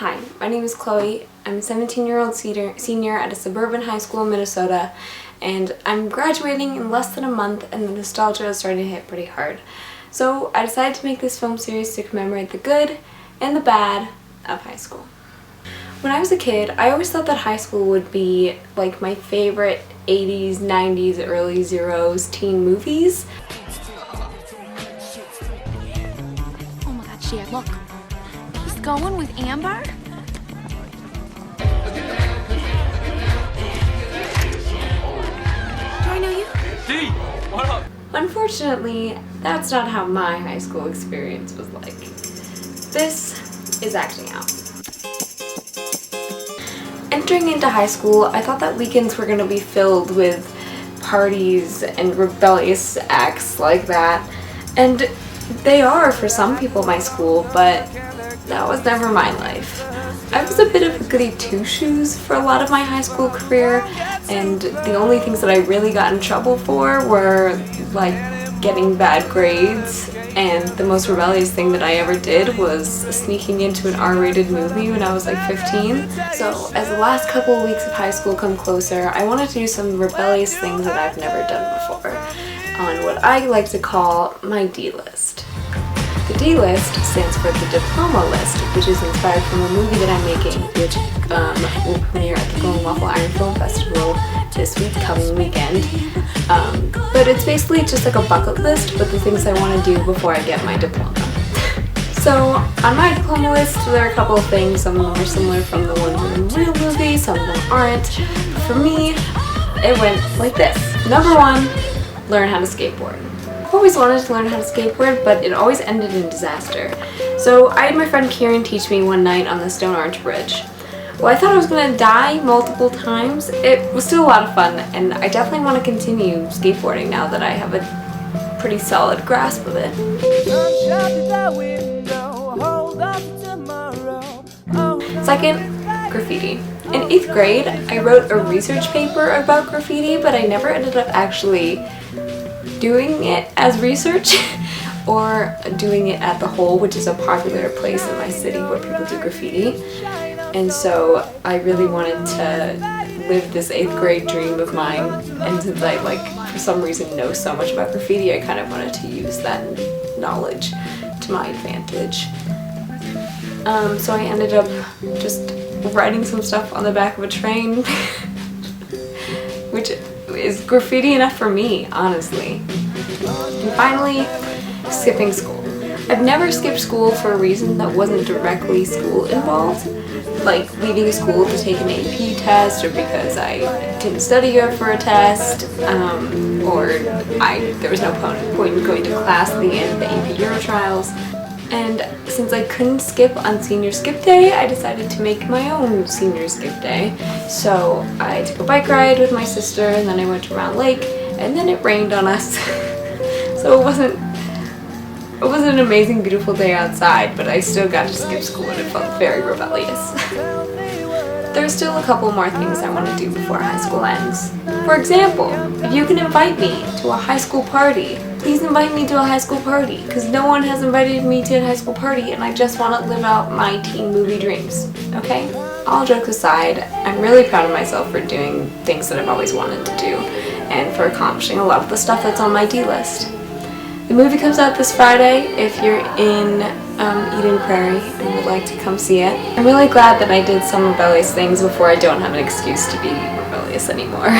Hi, my name is Chloe. I'm a 17-year-old senior at a suburban high school in Minnesota, and I'm graduating in less than a month, and the nostalgia is starting to hit pretty hard. So I decided to make this film series to commemorate the good and the bad of high school. When I was a kid, I always thought that high school would be like my favorite 80s, 90s, early zeros teen movies. Oh my god, Shia, look. He's going with Amber? Do I know you? D, what up? Unfortunately, that's not how my high school experience was like. This is acting out. Entering into high school, I thought that weekends were going to be filled with parties and rebellious acts like that. And they are for some people in my school, but that was never my life. I was a bit of a goody two-shoes for a lot of my high school career, and the only things that I really got in trouble for were like getting bad grades, and the most rebellious thing that I ever did was sneaking into an R-rated movie when I was like 15. So as the last couple of weeks of high school come closer, I wanted to do some rebellious things that I've never done before on what I like to call my D-list. The D-list stands for the Diploma List, which is inspired from a movie that I'm making, which will premiere at the Golden Waffle Iron Film Festival this coming weekend. But it's basically just like a bucket list, but the things I want to do before I get my diploma. So on my diploma list, there are a couple of things. Some of them are similar from the ones in the real movie, some of them aren't. For me, it went like this. Number 1, learn how to skateboard. I've always wanted to learn how to skateboard, but it always ended in disaster. So I had my friend Kieran teach me one night on the Stone Arch Bridge. Well, I thought I was going to die multiple times. It was still a lot of fun, and I definitely want to continue skateboarding now that I have a pretty solid grasp of it. Second, graffiti. In 8th grade, I wrote a research paper about graffiti, but I never ended up actually doing it as research or doing it at the Hole, which is a popular place in my city where people do graffiti. And so I really wanted to live this 8th grade dream of mine, and since I for some reason know so much about graffiti, I kind of wanted to use that knowledge to my advantage. So I ended up just writing some stuff on the back of a train, which is graffiti enough for me, honestly. And finally, skipping school. I've never skipped school for a reason that wasn't directly school involved, like leaving school to take an AP test, or because I didn't study for a test, or there was no point in going to class at the end of the AP Euro trials. And since I couldn't skip on senior skip day, I decided to make my own senior skip day. So I took a bike ride with my sister, and then I went to Round Lake, and then it rained on us. So it wasn't an amazing, beautiful day outside, but I still got to skip school, and it felt very rebellious. There's still a couple more things I want to do before high school ends. For example, if you can invite me to a high school party, please invite me to a high school party, because no one has invited me to a high school party, and I just want to live out my teen movie dreams, okay? All jokes aside, I'm really proud of myself for doing things that I've always wanted to do, and for accomplishing a lot of the stuff that's on my D-list. The movie comes out this Friday if you're in Eden Prairie and would like to come see it. I'm really glad that I did some rebellious things before I don't have an excuse to be rebellious anymore.